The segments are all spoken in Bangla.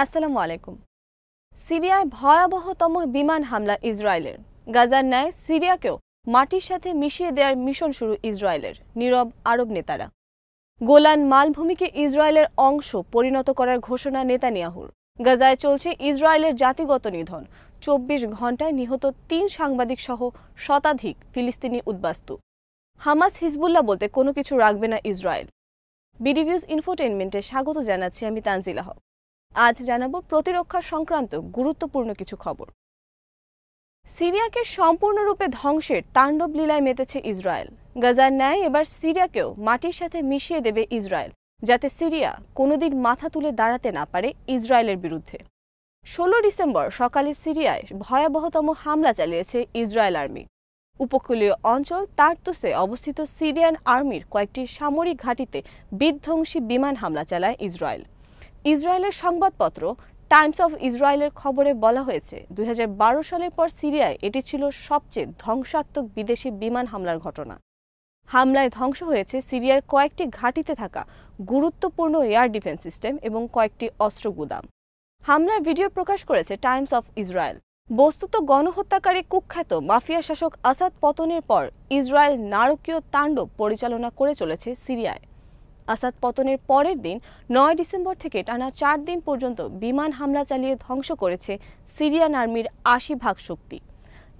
আসসালামু আলাইকুম। সিরিয়ায় ভয়াবহতম বিমান হামলা ইসরায়েলের। গাজার ন্যায় সিরিয়াকেও মাটির সাথে মিশিয়ে দেওয়ার মিশন শুরু ইসরায়েলের। নীরব আরব নেতারা। গোলান মালভূমিকে ইসরায়েলের অংশ পরিণত করার ঘোষণা নেতানিয়াহুর। গাজায় চলছে ইসরায়েলের জাতিগত নিধন। 24 ঘণ্টায় নিহত 3 সাংবাদিক সহ শতাধিক ফিলিস্তিনি উদ্বাস্তু। হামাস হিজবুল্লাহ বলতে কোনো কিছু রাখবে না ইসরায়েল। বিডিভিউজ ইনফোটেইনমেন্টে স্বাগত জানাচ্ছি আমি তানজিলা হক। আজ জানাবো প্রতিরক্ষা সংক্রান্ত গুরুত্বপূর্ণ কিছু খবর। সিরিয়াকে সম্পূর্ণরূপে ধ্বংসের তাণ্ডব লীলায় মেতেছে ইসরায়েল। গাজার ন্যায় এবার সিরিয়াকেও মাটির সাথে মিশিয়ে দেবে ইসরায়েল, যাতে সিরিয়া কোনোদিন মাথা তুলে দাঁড়াতে না পারে ইসরায়েলের বিরুদ্ধে। 16 ডিসেম্বর সকালে সিরিয়ায় ভয়াবহতম হামলা চালিয়েছে ইসরায়েল আর্মি। উপকূলীয় অঞ্চল তার্তুসে অবস্থিত সিরিয়ান আর্মির কয়েকটি সামরিক ঘাঁটিতে বিধ্বংসী বিমান হামলা চালায় ইসরায়েল। ইসরায়েলের সংবাদপত্র টাইমস অফ ইসরায়েলের খবরে বলা হয়েছে, 2012 সালের পর সিরিয়ায় এটি ছিল সবচেয়ে ধ্বংসাত্মক বিদেশি বিমান হামলার ঘটনা। হামলায় ধ্বংস হয়েছে সিরিয়ার কয়েকটি ঘাঁটিতে থাকা গুরুত্বপূর্ণ এয়ার ডিফেন্স সিস্টেম এবং কয়েকটি অস্ত্র গুদাম। হামলার ভিডিও প্রকাশ করেছে টাইমস অফ ইসরায়েল। বস্তুত গণহত্যাকারী কুখ্যাত মাফিয়া শাসক আসাদ পতনের পর ইসরায়েল নারকীয় তাণ্ডব পরিচালনা করে চলেছে সিরিয়ায়। আসাদ পতনের পরের দিন 9 ডিসেম্বর থেকে টানা 4 দিন পর্যন্ত বিমান হামলা চালিয়ে ধ্বংস করেছে সিরিয়ান আর্মির 80% শক্তি।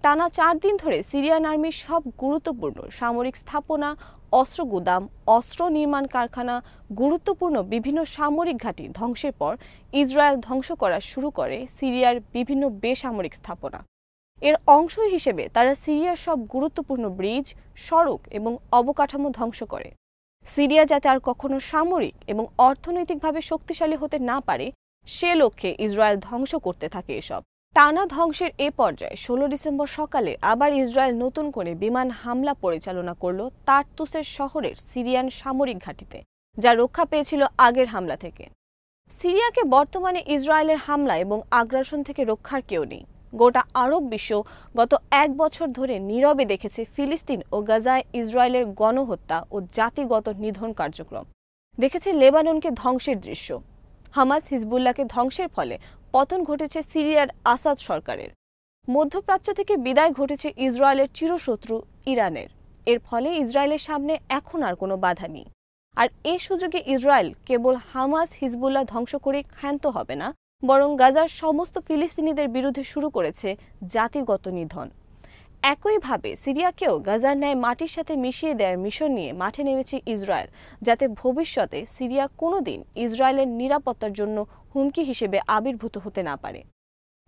টানা 4 দিন ধরে সিরিয়ান আর্মির সব গুরুত্বপূর্ণ সামরিক স্থাপনা, অস্ত্র গুদাম, অস্ত্র নির্মাণ কারখানা, গুরুত্বপূর্ণ বিভিন্ন সামরিক ঘাঁটি ধ্বংসের পর ইসরায়েল ধ্বংস করা শুরু করে সিরিয়ার বিভিন্ন বেসামরিক স্থাপনা। এর অংশ হিসেবে তারা সিরিয়ার সব গুরুত্বপূর্ণ ব্রিজ, সড়ক এবং অবকাঠামো ধ্বংস করে। সিরিয়া যাতে আর কখনো সামরিক এবং অর্থনৈতিকভাবে শক্তিশালী হতে না পারে, সে লক্ষ্যে ইসরায়েল ধ্বংস করতে থাকে এসব। টানা ধ্বংসের এ পর্যায়ে 16 ডিসেম্বর সকালে আবার ইসরায়েল নতুন করে বিমান হামলা পরিচালনা করল তার্তুসের শহরের সিরিয়ান সামরিক ঘাঁটিতে, যা রক্ষা পেয়েছিল আগের হামলা থেকে। সিরিয়াকে বর্তমানে ইসরায়েলের হামলা এবং আগ্রাসন থেকে রক্ষার কেউ নেই। গোটা আরব বিশ্ব গত 1 বছর ধরে নীরবে দেখেছে ফিলিস্তিন ও গাজায় ইসরায়েলের গণহত্যা ও জাতিগত নিধন কার্যক্রম। দেখেছে লেবাননকে ধ্বংসের দৃশ্য। হামাস হিজবুল্লাহকে ধ্বংসের ফলে পতন ঘটেছে সিরিয়ার আসাদ সরকারের। মধ্যপ্রাচ্য থেকে বিদায় ঘটেছে ইসরায়েলের চিরশত্রু ইরানের। এর ফলে ইসরায়েলের সামনে এখন আর কোনো বাধা নেই। আর এই সুযোগে ইসরায়েল কেবল হামাস হিজবুল্লাহ ধ্বংস করে ক্ষান্ত হবে না, বরং গাজার সমস্ত ফিলিস্তিনিদের বিরুদ্ধে শুরু করেছে জাতিগত নিধন। একইভাবে সিরিয়াকেও গাজার ন্যায় মাটির সাথে মিশিয়ে দেওয়ার মিশন নিয়ে মাঠে নেমেছে ইসরায়েল, যাতে ভবিষ্যতে সিরিয়া কোনোদিন ইসরায়েলের নিরাপত্তার জন্য হুমকি হিসেবে আবির্ভূত হতে না পারে।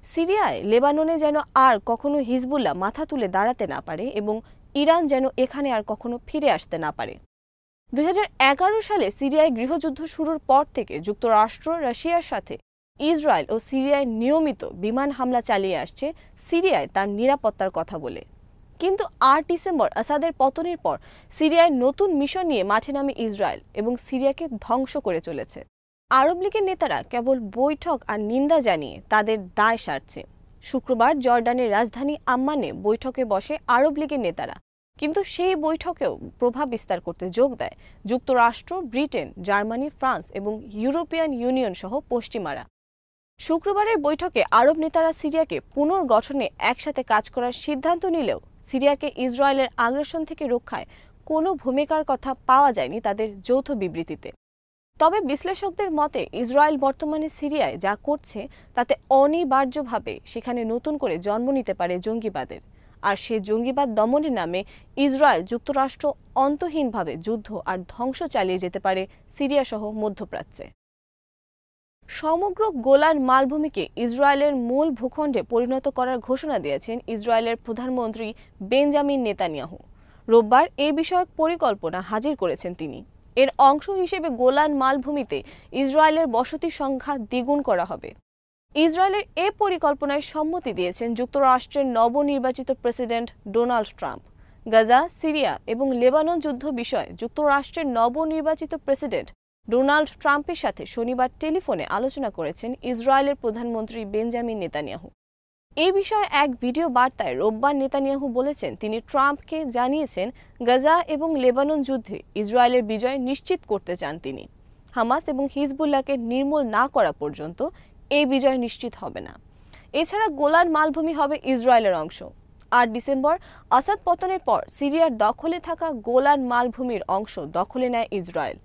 সিরিয়ায় লেবাননে যেন আর কখনো হিজবুল্লাহ মাথা তুলে দাঁড়াতে না পারে এবং ইরান যেন এখানে আর কখনো ফিরে আসতে না পারে। 2011 সালে সিরিয়ায় গৃহযুদ্ধ শুরুর পর থেকে যুক্তরাষ্ট্র রাশিয়ার সাথে ইসরায়েল ও সিরিয়ায় নিয়মিত বিমান হামলা চালিয়ে আসছে সিরিয়ায় তার নিরাপত্তার কথা বলে। কিন্তু 8 ডিসেম্বর আসাদের পতনের পর সিরিয়ায় নতুন মিশন নিয়ে মাঠে নামে ইসরায়েল এবং সিরিয়াকে ধ্বংস করে চলেছে। আরব লীগের নেতারা কেবল বৈঠক আর নিন্দা জানিয়ে তাদের দায় সারছে। শুক্রবার জর্ডানের রাজধানী আম্মানে বৈঠকে বসে আরব লীগের নেতারা, কিন্তু সেই বৈঠকেও প্রভাব বিস্তার করতে যোগ দেয় যুক্তরাষ্ট্র, ব্রিটেন, জার্মানি, ফ্রান্স এবং ইউরোপিয়ান ইউনিয়ন সহ পশ্চিমারা। শুক্রবারের বৈঠকে আরব নেতারা সিরিয়াকে পুনর্গঠনে একসাথে কাজ করার সিদ্ধান্ত নিলেও সিরিয়াকে ইসরায়েলের আগ্রাসন থেকে রক্ষায় কোনো ভূমিকার কথা পাওয়া যায়নি তাদের যৌথ বিবৃতিতে। তবে বিশ্লেষকদের মতে ইসরায়েল বর্তমানে সিরিয়ায় যা করছে তাতে অনিবার্যভাবে সেখানে নতুন করে জন্ম নিতে পারে জঙ্গিবাদের। আর সে জঙ্গিবাদ দমনের নামে ইসরায়েল যুক্তরাষ্ট্র অন্তহীনভাবে যুদ্ধ আর ধ্বংস চালিয়ে যেতে পারে সিরিয়া সহ মধ্যপ্রাচ্যে। সমগ্র গোলান মালভূমিকে ইসরায়েলের মূল ভূখণ্ডে পরিণত করার ঘোষণা দিয়েছেন ইসরায়েলের প্রধানমন্ত্রী বেঞ্জামিন নেতানিয়াহু। রোববার এই বিষয়ক পরিকল্পনা হাজির করেছেন তিনি। এর অংশ হিসেবে গোলান মালভূমিতে ইসরায়েলের বসতি সংখ্যা দ্বিগুণ করা হবে। ইসরায়েলের এ পরিকল্পনায় সম্মতি দিয়েছেন যুক্তরাষ্ট্রের নবনির্বাচিত president Donald Trump. Gaza, Syria এবং লেবানন যুদ্ধ বিষয়ে যুক্তরাষ্ট্রের নবনির্বাচিত প্রেসিডেন্ট ডোনাল্ড ট্রাম্পের সাথে শনিবার টেলিফোনে আলোচনা করেছেন ইসরায়েলের প্রধানমন্ত্রী বেঞ্জামিন নেতানিয়াহু। এই বিষয়ে এক ভিডিও বার্তায় রোববার নেতানিয়াহু বলেছেন, তিনি ট্রাম্পকে জানিয়েছেন গাজা এবং লেবানন যুদ্ধে ইসরায়েলের বিজয় নিশ্চিত করতে চান তিনি। হামাস এবং হিজবুল্লাহকে নির্মূল না করা পর্যন্ত এই বিজয় নিশ্চিত হবে না। এছাড়া গোলান মালভূমি হবে ইসরায়েলের অংশ। ৮ ডিসেম্বর আসাদ পতনের পর সিরিয়ার দখলে থাকা গোলান মালভূমির অংশ দখলে নেয় ইসরায়েল।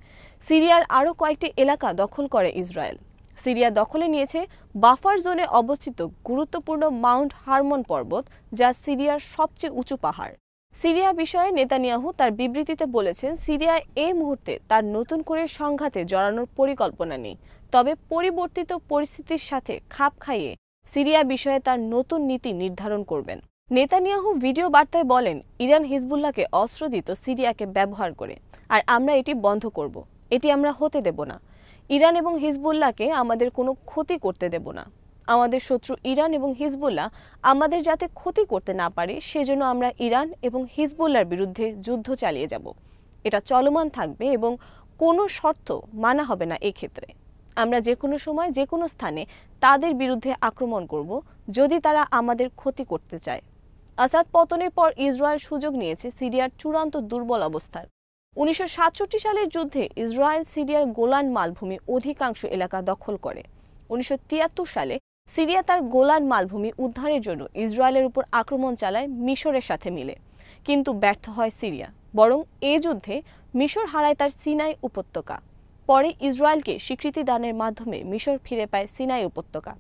সিরিয়ার আরও কয়েকটি এলাকা দখল করে ইসরায়েল। সিরিয়া দখলে নিয়েছে বাফার জোনে অবস্থিত গুরুত্বপূর্ণ মাউন্ট হারমন পর্বত, যা সিরিয়ার সবচেয়ে উঁচু পাহাড়। সিরিয়া বিষয়ে নেতানিয়াহু তার বিবৃতিতে বলেছেন, সিরিয়ায় এই মুহূর্তে তার নতুন করে সংঘাতে জড়ানোর পরিকল্পনা নেই, তবে পরিবর্তিত পরিস্থিতির সাথে খাপ খাইয়ে সিরিয়া বিষয়ে তার নতুন নীতি নির্ধারণ করবেন। নেতানিয়াহু ভিডিও বার্তায় বলেন, ইরান হিজবুল্লাহকে অস্ত্র দিত সিরিয়াকে ব্যবহার করে, আর আমরা এটি বন্ধ করব। এটি আমরা হতে দেব না। ইরান এবং হিজবুল্লাহকে আমাদের কোনো ক্ষতি করতে দেব না। আমাদের শত্রু ইরান এবং হিজবুল্লাহ আমাদের যাতে ক্ষতি করতে না পারে, সেজন্য আমরা ইরান এবং হিজবুল্লাহর বিরুদ্ধে যুদ্ধ চালিয়ে যাব। এটা চলমান থাকবে এবং কোনো শর্ত মানা হবে না। এক্ষেত্রে আমরা যে কোনো সময় যে কোনো স্থানে তাদের বিরুদ্ধে আক্রমণ করব যদি তারা আমাদের ক্ষতি করতে চায়। আসাদ পতনের পর ইসরায়েল সুযোগ নিয়েছে সিরিয়ার চূড়ান্ত দুর্বল অবস্থার। 1967 সালের যুদ্ধে ইসরায়েল সিরিয়ার গোলান মালভূমি অধিকাংশ এলাকা দখল করে। 1973 সালে সিরিয়া তার গোলান মালভূমি উদ্ধারের জন্য ইসরায়েলের উপর আক্রমণ চালায় মিশরের সাথে মিলে, কিন্তু ব্যর্থ হয় সিরিয়া। বরং এই যুদ্ধে মিশর হারায় তার সিনাই উপত্যকা। পরে ইসরায়েলকে স্বীকৃতি দানের মাধ্যমে মিশর ফিরে পায় সিনাই উপত্যকা।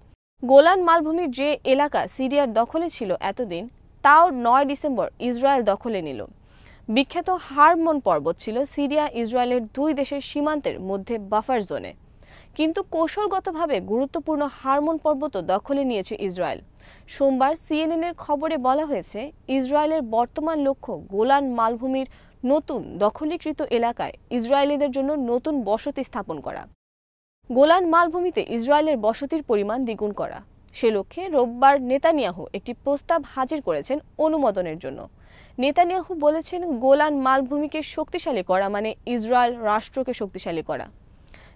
গোলান মালভূমির যে এলাকা সিরিয়ার দখলে ছিল এতদিন, তাও 9 ডিসেম্বর ইসরায়েল দখলে নিল। বিখ্যাত হারমন পর্বত ছিল সিরিয়া ইসরায়েলের দুই দেশের সীমান্তের মধ্যে বাফার জোনে, কিন্তু কৌশলগতভাবে গুরুত্বপূর্ণ হারমন পর্বতও দখলে নিয়েছে ইসরায়েল। সোমবার সিএনএনের খবরে বলা হয়েছে, ইসরায়েলের বর্তমান লক্ষ্য গোলান মালভূমির নতুন দখলীকৃত এলাকায় ইসরায়েলিদের জন্য নতুন বসতি স্থাপন করা। গোলান মালভূমিতে ইসরায়েলের বসতির পরিমাণ দ্বিগুণ করা। সে লক্ষ্যে রোববার নেতানিয়াহু একটি প্রস্তাব হাজির করেছেন অনুমোদনের জন্য। নেতানিয়াহু বলেছেন, গোলান মালভূমিকে শক্তিশালী করা মানে ইসরায়েল রাষ্ট্রকে শক্তিশালী করা।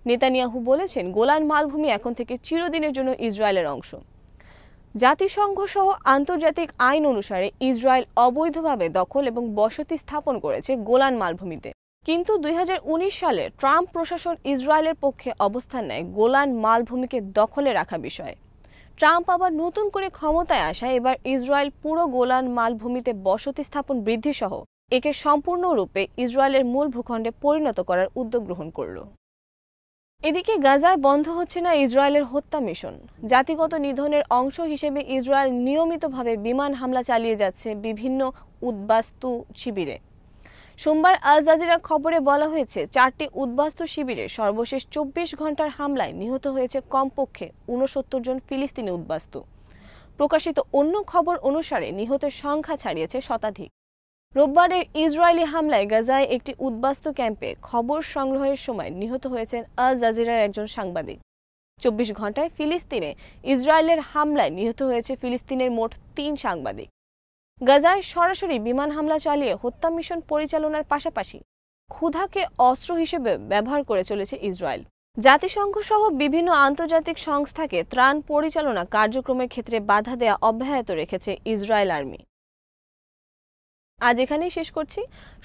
নেতানিয়াহু বলেছেন, গোলান মালভূমি এখন থেকে চিরদিনের জন্য ইসরায়েলের অংশ। জাতিসংঘ সহ আন্তর্জাতিক আইন অনুসারে ইসরায়েল অবৈধভাবে দখল এবং বসতি স্থাপন করেছে গোলান মালভূমিতে। কিন্তু 2019 সালে ট্রাম্প প্রশাসন ইসরায়েলের পক্ষে অবস্থান নেয় গোলান মালভূমিকে দখলে রাখা বিষয়ে। ট্রাম্প আবার নতুন করে ক্ষমতায় আসায় এবার ইসরায়েল পুরো গোলান মালভূমিতে বসতি স্থাপন বৃদ্ধি সহ একে সম্পূর্ণরূপে ইসরায়েলের মূল ভূখণ্ডে পরিণত করার উদ্যোগ গ্রহণ করল। এদিকে গাজায় বন্ধ হচ্ছে না ইসরায়েলের হত্যা মিশন। জাতিগত নিধনের অংশ হিসেবে ইসরায়েল নিয়মিতভাবে বিমান হামলা চালিয়ে যাচ্ছে বিভিন্ন উদ্বাস্তু শিবিরে। সোমবার আল জাজিরা খবরে বলা হয়েছে, 4টি উদ্বাস্তু শিবিরে সর্বশেষ 24 ঘন্টার হামলায় নিহত হয়েছে কমপক্ষে 69 জন ফিলিস্তিনি উদ্বাস্তু। প্রকাশিত অন্য খবর অনুসারে নিহতের সংখ্যা ছাড়িয়েছে শতাধিক। রোববারের ইসরায়েলি হামলায় গাজায় একটি উদ্বাস্তু ক্যাম্পে খবর সংগ্রহের সময় নিহত হয়েছেন আল জাজিরার একজন সাংবাদিক। 24 ঘন্টায় ফিলিস্তিনে ইসরায়েলের হামলায় নিহত হয়েছে ফিলিস্তিনের মোট 3 সাংবাদিক। গাজায় সরাসরি বিমান হামলা চালিয়ে হত্যা মিশন পরিচালনার পাশাপাশি ক্ষুধাকে অস্ত্র হিসেবে ব্যবহার করে চলেছে ইসরায়েল। জাতিসংঘ সহ বিভিন্ন আন্তর্জাতিক সংস্থাকে ত্রাণ পরিচালনা কার্যক্রমের ক্ষেত্রে বাধা দেয়া অব্যাহত রেখেছে ইসরায়েল আর্মি। আজ এখানেই শেষ করছি।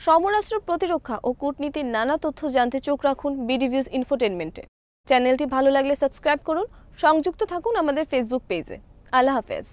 সমরাস্ত্র প্রতিরক্ষা ও কূটনীতির নানা তথ্য জানতে চোখ রাখুন বিডিভিউজ ইনফোটেনমেন্টে। চ্যানেলটি ভালো লাগলে সাবস্ক্রাইব করুন। সংযুক্ত থাকুন আমাদের ফেসবুক পেজে। আল্লাহ হাফেজ।